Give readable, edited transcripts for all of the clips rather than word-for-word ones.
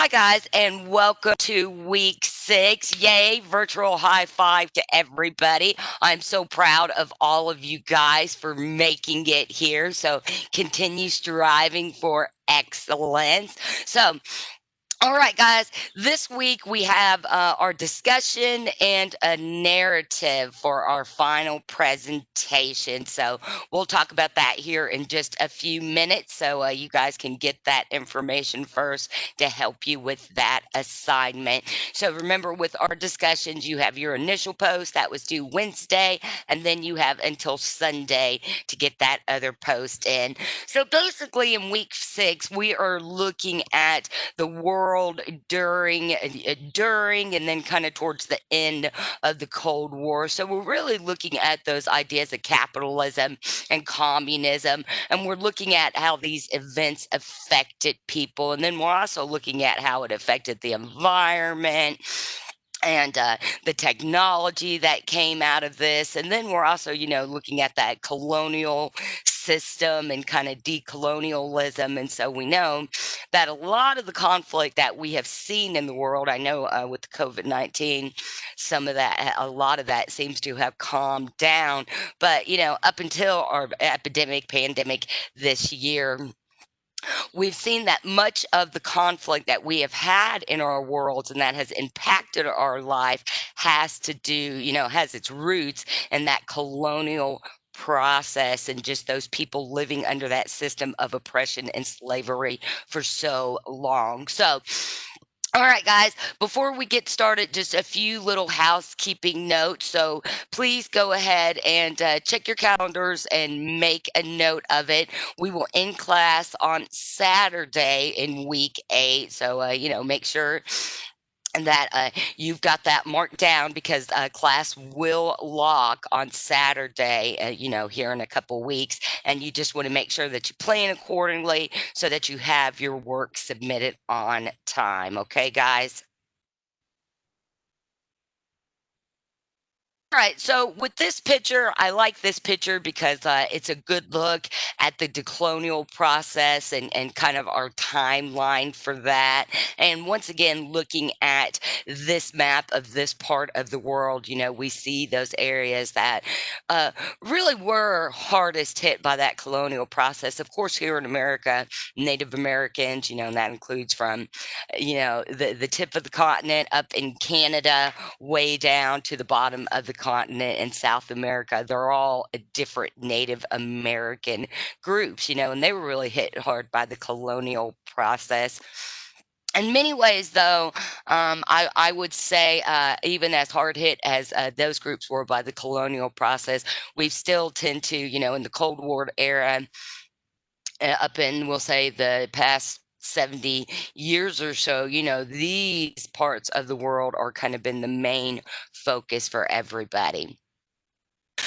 Hi, guys, and welcome to week 6. Yay, virtual high five to everybody. I'm so proud of all of you guys for making it here. So continue striving for excellence. So, all right, guys, this week we have our discussion and a narrative for our final presentation. So we'll talk about that here in just a few minutes so you guys can get that information first to help you with that assignment. So remember, with our discussions, you have your initial post that was due Wednesday, and then you have until Sunday to get that other post in. So basically, in week 6, we are looking at the world during and then kind of towards the end of the Cold War. So we're really looking at those ideas of capitalism and communism, and we're looking at how these events affected people, and then we're also looking at how it affected the environment and the technology that came out of this. And then we're also, looking at that colonial system and kind of decolonialism. And so we know that a lot of the conflict that we have seen in the world, I know with COVID-19, a lot of that seems to have calmed down. But, up until our pandemic this year, we've seen that much of the conflict that we have had in our worlds and that has impacted our life has its roots in that colonial process and just those people living under that system of oppression and slavery for so long. So, all right, guys, before we get started, just a few little housekeeping notes. So please go ahead and check your calendars and make a note of it. We will end class on Saturday in week 8. So, make sure that you've got that marked down because class will lock on Saturday, here in a couple weeks. And you just want to make sure that you plan accordingly so that you have your work submitted on time. Okay, guys? All right, so with this picture, I like this picture because it's a good look at the decolonial process and kind of our timeline for that. And once again, looking at this map of this part of the world, we see those areas that uh, really were hardest hit by that colonial process. Of course, here in America, Native Americans, and that includes from, the tip of the continent up in Canada way down to the bottom of the continent in South America. They're all different Native American groups, and they were really hit hard by the colonial process. In many ways, though, I would say, even as hard hit as those groups were by the colonial process, we still tend to, in the Cold War era, up in, we'll say, the past 70 years or so, these parts of the world are kind of been the main focus for everybody.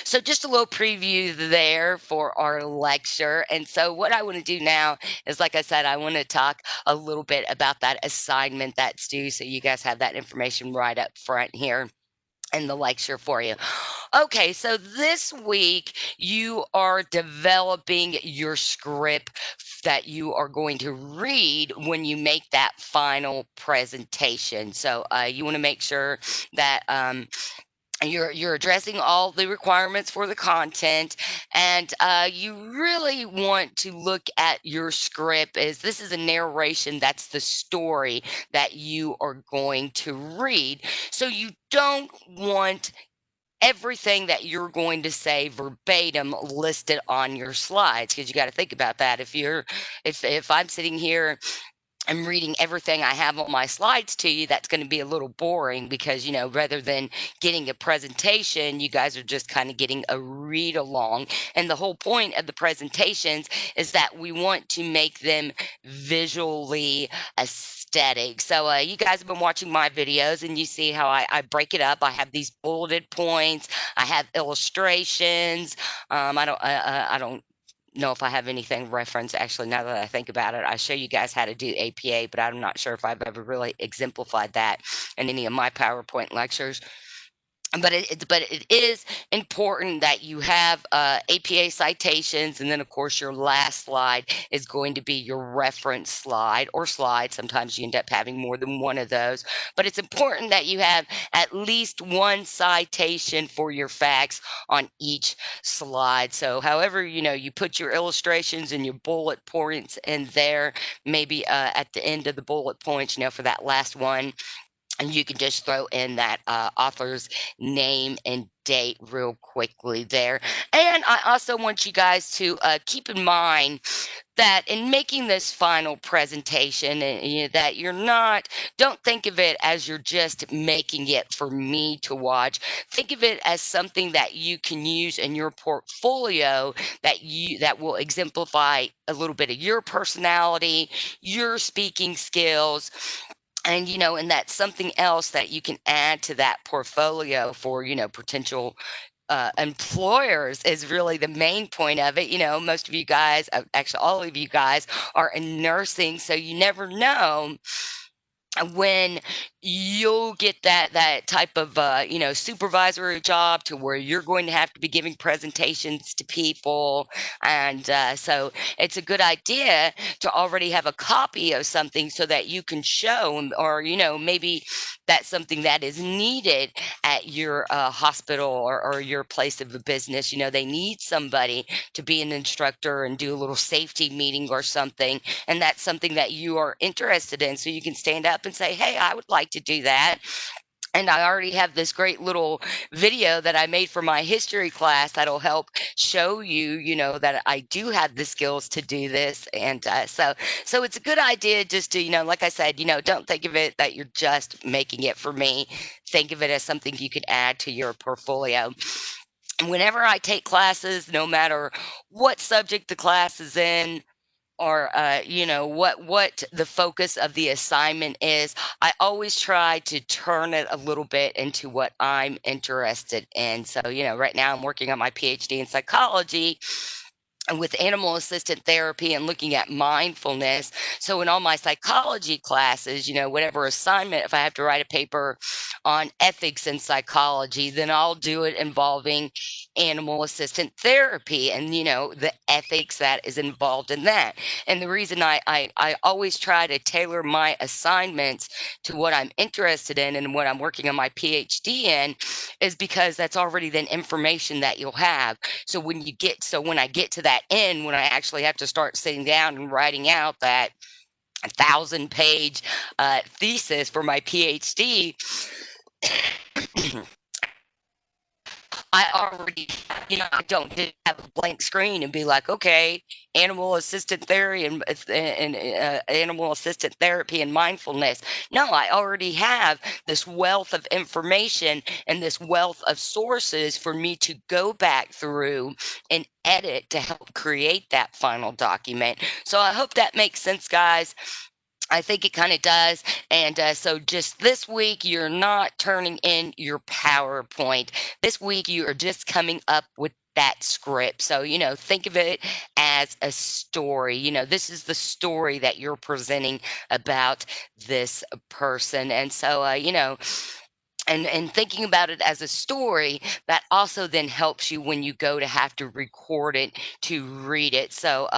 So, just a little preview there for our lecture. And so, what I want to do now is, like I said, I want to talk a little bit about that assignment that's due. So, you guys have that information right up front here in the lecture for you. Okay, so this week you are developing your script that you are going to read when you make that final presentation. So you want to make sure that you're addressing all the requirements for the content, and you really want to look at your script as this is a narration, that's the story that you are going to read. So you don't want everything that you're going to say verbatim listed on your slides, because you got to think about that. If I'm sitting here, I'm reading everything I have on my slides to you, that's going to be a little boring because, rather than getting a presentation, you guys are just kind of getting a read along. And the whole point of the presentations is that we want to make them visually aesthetic. So you guys have been watching my videos and you see how I break it up. I have these bulleted points. I have illustrations. I don't know if I have anything referenced. Actually, now that I think about it, I show you guys how to do APA, but I'm not sure if I've ever really exemplified that in any of my PowerPoint lectures. but it is important that you have APA citations, and then of course your last slide is going to be your reference slide or slide. Sometimes you end up having more than one of those, but it's important that you have at least one citation for your facts on each slide. So, however, you put your illustrations and your bullet points in there, maybe at the end of the bullet points, for that last one, and you can just throw in that author's name and date real quickly there. And I also want you guys to keep in mind that in making this final presentation, that you're not, don't think of it as you're just making it for me to watch. Think of it as something that you can use in your portfolio, that will exemplify a little bit of your personality, your speaking skills, and that's something else that you can add to that portfolio for potential employers, is really the main point of it. Most of you guys, actually all of you guys, are in nursing, so you never know when you'll get that type of supervisory job to where you're going to have to be giving presentations to people. And so it's a good idea to already have a copy of something so that you can show, or maybe that's something that is needed at your hospital, or your place of a business. They need somebody to be an instructor and do a little safety meeting or something, and that's something that you are interested in, so you can stand up and say, hey, I would like to do that. And I already have this great little video that I made for my history class that'll help show you, that I do have the skills to do this. And so it's a good idea just to, like I said, don't think of it that you're just making it for me. Think of it as something you could add to your portfolio. Whenever I take classes, no matter what subject the class is in, or what the focus of the assignment is, I always try to turn it a little bit into what I'm interested in. So right now I'm working on my PhD in psychology, and with animal assisted therapy and looking at mindfulness. So in all my psychology classes, whatever assignment, if I have to write a paper on ethics in psychology, then I'll do it involving animal assisted therapy, and the ethics that is involved in that. And the reason I always try to tailor my assignments to what I'm interested in and what I'm working on my PhD in, is because that's already then information that you'll have. So when I get to that end, when I actually have to start sitting down and writing out that 1,000-page thesis for my PhD, I already, I don't just have a blank screen and be like, okay, animal assisted therapy and animal assisted therapy and mindfulness. No, I already have this wealth of information and this wealth of sources for me to go back through and edit to help create that final document. So I hope that makes sense, guys. I think it kind of does. And so just this week, you're not turning in your PowerPoint. This week, you are just coming up with that script. So, think of it as a story. This is the story that you're presenting about this person. And so, and thinking about it as a story, that also then helps you when you go to have to record it to read it. So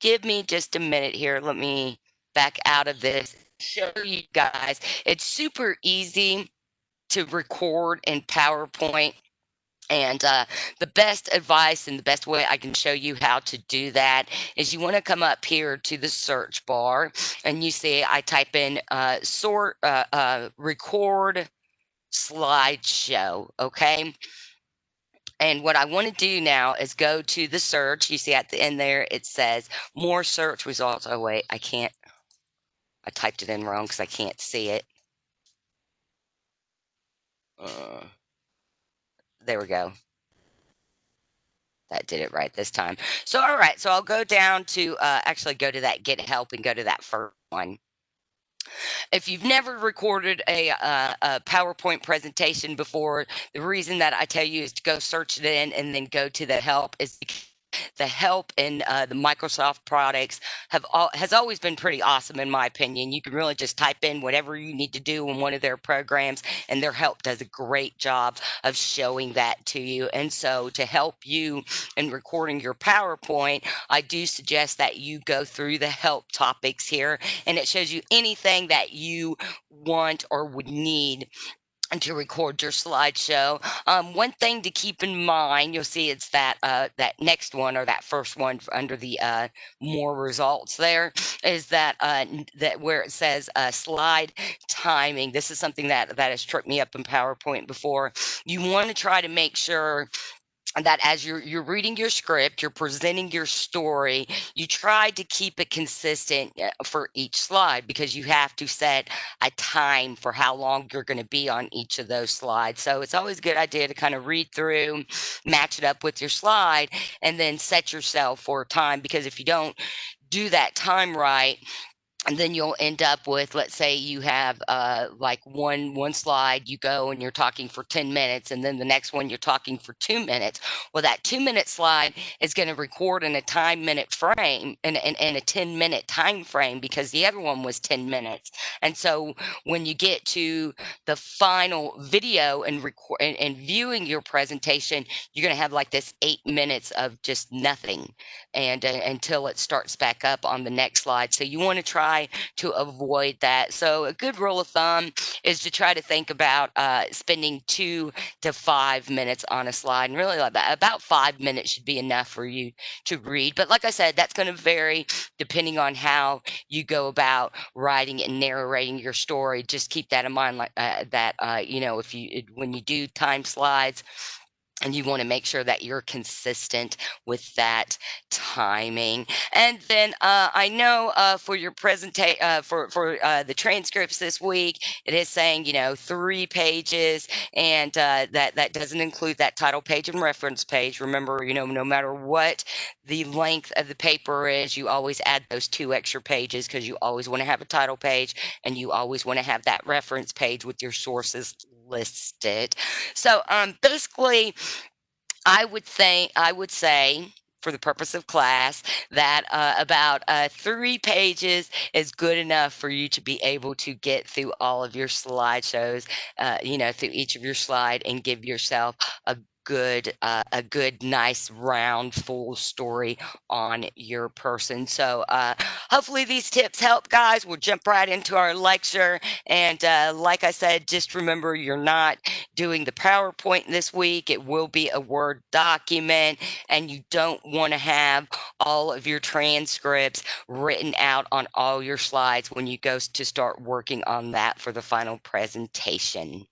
give me just a minute here. Let me back out of this, show you guys. It's super easy to record in PowerPoint. And the best advice and the best way I can show you how to do that is, you want to come up here to the search bar, and you see I type in record slideshow. Okay. And what I want to do now is go to the search. You see at the end there, it says more search results. Oh, wait, I can't. I typed it in wrong because I can't see it. Uh, there we go. That did it right this time. So, all right. So I'll go down to actually go to that get help and go to that first one. If you've never recorded a PowerPoint presentation before, the reason that I tell you is to go search it in and then go to the help is because the help in the Microsoft products has always been pretty awesome in my opinion. You can really just type in whatever you need to do in one of their programs, and their help does a great job of showing that to you. And so, to help you in recording your PowerPoint, I do suggest that you go through the help topics here, and it shows you anything that you want or would need to record your slideshow. One thing to keep in mind, you'll see it's that next one or that first one under the more results. There is that where it says slide timing. This is something that has tripped me up in PowerPoint before. You want to try to make sure that as you're reading your script, you're presenting your story, you try to keep it consistent for each slide, because you have to set a time for how long you're going to be on each of those slides. So it's always a good idea to kind of read through, match it up with your slide, and then set yourself for a time, because if you don't do that time right, and then you'll end up with, let's say you have like one slide, you go and you're talking for 10 minutes, and then the next one you're talking for 2 minutes. Well, that 2 minute slide is going to record in a time minute frame, in a 10-minute time frame, because the other one was 10 minutes. And so when you get to the final video and record and viewing your presentation, you're going to have like this 8 minutes of just nothing, and until it starts back up on the next slide. So you want to try to avoid that. So a good rule of thumb is to try to think about spending 2 to 5 minutes on a slide, and really like about 5 minutes should be enough for you to read. But like I said, that's going to vary depending on how you go about writing and narrating your story. Just keep that in mind, like that if you when you do time slides, and you want to make sure that you're consistent with that timing. And then I know for your presentation, for the transcripts this week, it is saying 3 pages, and that doesn't include that title page and reference page. Remember, no matter what the length of the paper is, you always add those 2 extra pages, because you always want to have a title page, and you always want to have that reference page with your sources listed. So basically, I would say, for the purpose of class, that about 3 pages is good enough for you to be able to get through all of your slideshows, through each of your slide, and give yourself a good, nice, round, full story on your person. So hopefully these tips help, guys. We'll jump right into our lecture. And like I said, just remember, you're not doing the PowerPoint this week. It will be a Word document, and you don't want to have all of your transcripts written out on all your slides when you go to start working on that for the final presentation.